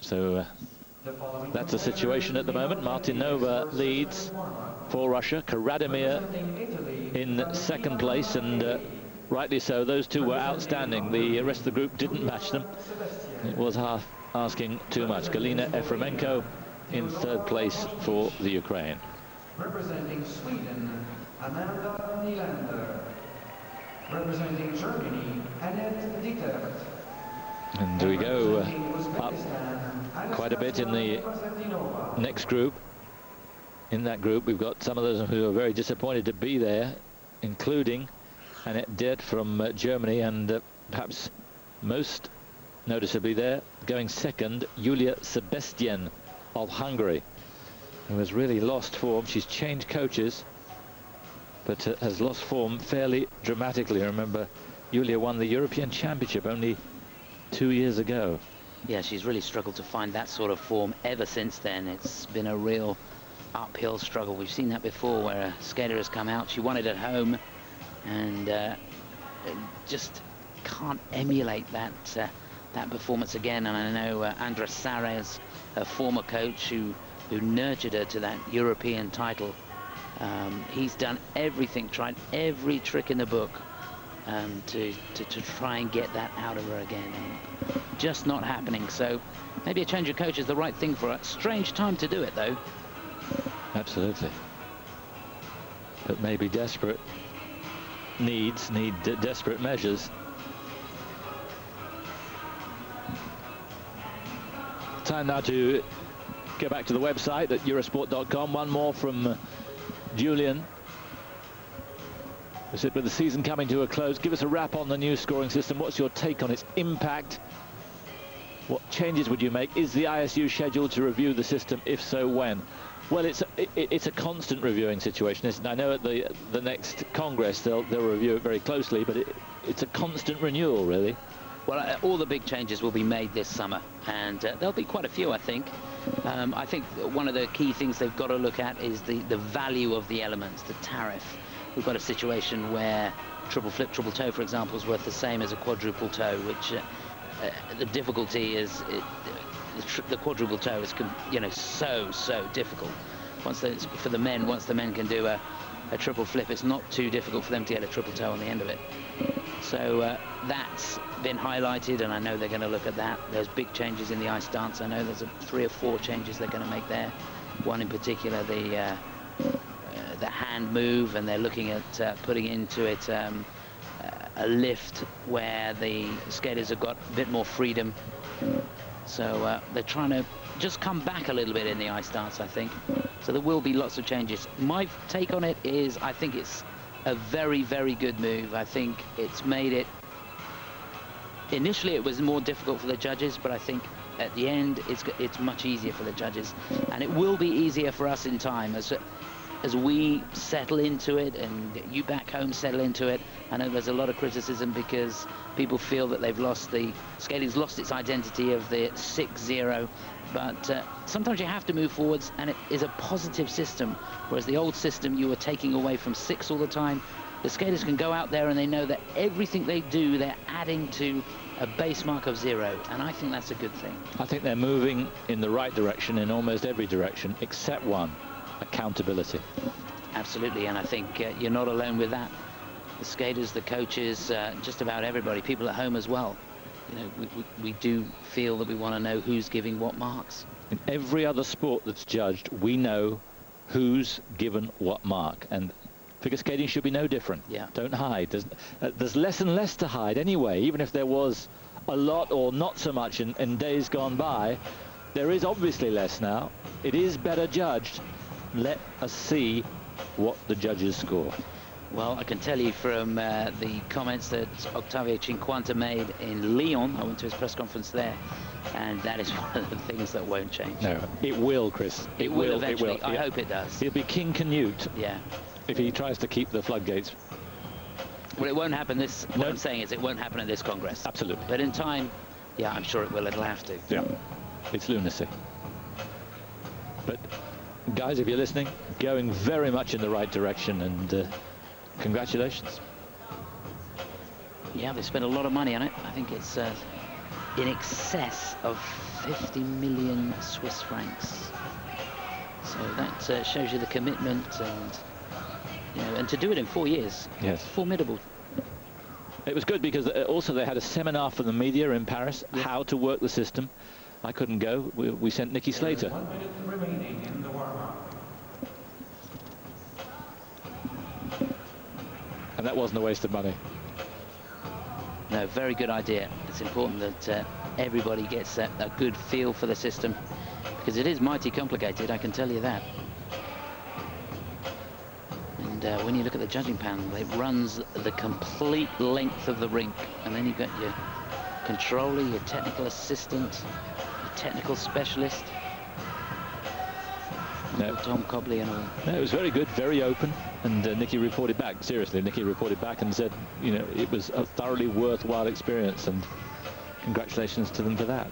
So that's the situation at the moment. Martinova leads for Russia. Karadimir in second place, and rightly so. Those two were outstanding. The rest of the group didn't match them. It was half asking too much. Galina Efremenko in third place for the Ukraine. Representing Sweden, Amanda Nylander. Representing Germany, Annette Dytrt. And we go up quite a bit in the next group. In that group, we've got some of those who are very disappointed to be there, including Annette Dytrt from Germany, and perhaps most noticeably there, going second, Júlia Sebestyén of Hungary, who has really lost form. She's changed coaches, but has lost form fairly dramatically. Remember, Julia won the European Championship only 2 years ago. Yeah, she's really struggled to find that sort of form ever since then. It's been a real uphill struggle. We've seen that before, where a skater has come out, she won it at home, and just can't emulate that that performance again. And I know Andras Sares, her former coach, who nurtured her to that European title, he's done everything, tried every trick in the book to try and get that out of her again, and just not happening. So maybe a change of coach is the right thing for her. Strange time to do it, though. Absolutely. But maybe desperate needs need desperate measures. Time now to go back to the website at Eurosport.com. One more from Julian. We said, with the season coming to a close, give us a wrap on the new scoring system. What's your take on its impact? What changes would you make? Is the ISU scheduled to review the system? If so, when? Well, it's a constant reviewing situation, isn't it? I know at the next Congress they'll review it very closely, but it's a constant renewal, really. Well, all the big changes will be made this summer, and there'll be quite a few, I think. I think one of the key things they've got to look at is the value of the elements, the tariff. We've got a situation where triple flip, triple toe, for example, is worth the same as a quadruple toe, which the difficulty is the quadruple toe is, you know, so difficult. For the men, once the men can do a triple flip, it's not too difficult for them to get a triple toe on the end of it. So that's been highlighted, and I know they're going to look at that. There's big changes in the ice dance. I know there's 3 or 4 changes they're going to make there. One in particular, the hand move, and they're looking at putting into it a lift where the skaters have got a bit more freedom. So they're trying to just come back a little bit in the ice dance, I think. So there will be lots of changes. My take on it is, I think it's a very, very good move. I think it's made it... Initially, it was more difficult for the judges, but I think at the end, it's much easier for the judges. And it will be easier for us in time as we settle into it, and you back home settle into it. I know there's a lot of criticism because people feel that skating's lost its identity of the 6-0, but sometimes you have to move forwards, and it is a positive system, whereas the old system, you were taking away from 6 all the time. The skaters can go out there and they know that everything they do, they're adding to a base mark of 0, and I think that's a good thing. I think they're moving in the right direction in almost every direction, except one: accountability. Absolutely, and I think you're not alone with that. The skaters, the coaches, just about everybody, people at home as well. You know, we do feel that we want to know who's giving what marks. In every other sport that's judged, we know who's given what mark, and figure skating should be no different. Yeah. Don't hide. There's less and less to hide anyway, even if there was a lot or not so much in days gone by. There is obviously less now. It is better judged. Let us see what the judges score. Well, I can tell you from the comments that Octavio Cinquanta made in Lyon, I went to his press conference there, and that is one of the things that won't change. No, it will, Chris. It will eventually. It will. I hope it does. He'll be King Canute. Yeah. If he tries to keep the floodgates. Well, it won't happen this... What I'm saying is it won't happen at this Congress. Absolutely. But in time, yeah, I'm sure it will. It'll have to. Yeah. It's lunacy. But, guys, if you're listening, going very much in the right direction, and congratulations. Yeah, they spent a lot of money on it. I think it's in excess of 50 million Swiss francs. So that shows you the commitment, and you know, and to do it in 4 years, yes, formidable. It was good because also they had a seminar for the media in Paris, how to work the system. I couldn't go. We sent Nikki Slater. 1 minute remaining in the warm-up. And that wasn't a waste of money. No, very good idea. It's important that everybody gets a good feel for the system, because it is mighty complicated, I can tell you that. And when you look at the judging panel, it runs the complete length of the rink, and then you've got your controller, your technical assistant, your technical specialist, No. Tom Cobley and all. No, it was very good, very open, and Nikki reported back. Seriously, Nikki reported back and said, you know, it was a thoroughly worthwhile experience, and congratulations to them for that.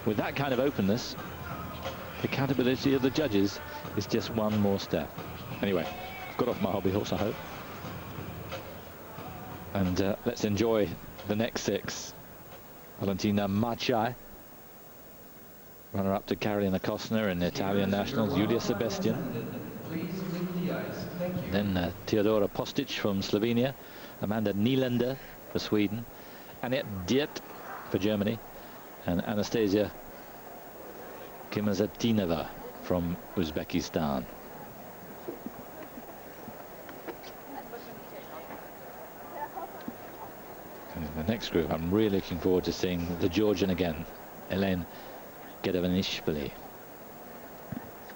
With that kind of openness, the accountability of the judges is just one more step. Anyway, I've got off my hobby horse, I hope. And let's enjoy the next 6. Valentina Marchei, runner-up to Carolina Kostner in the Italian Nationals, Júlia Sebestyén. Then Teodora Poštič from Slovenia, Amanda Nylander for Sweden, Annette Dytrt for Germany, and Anastasia Gimazetdinova from Uzbekistan. And in the next group, I'm really looking forward to seeing the Georgian again, Elena Gedovanishvili.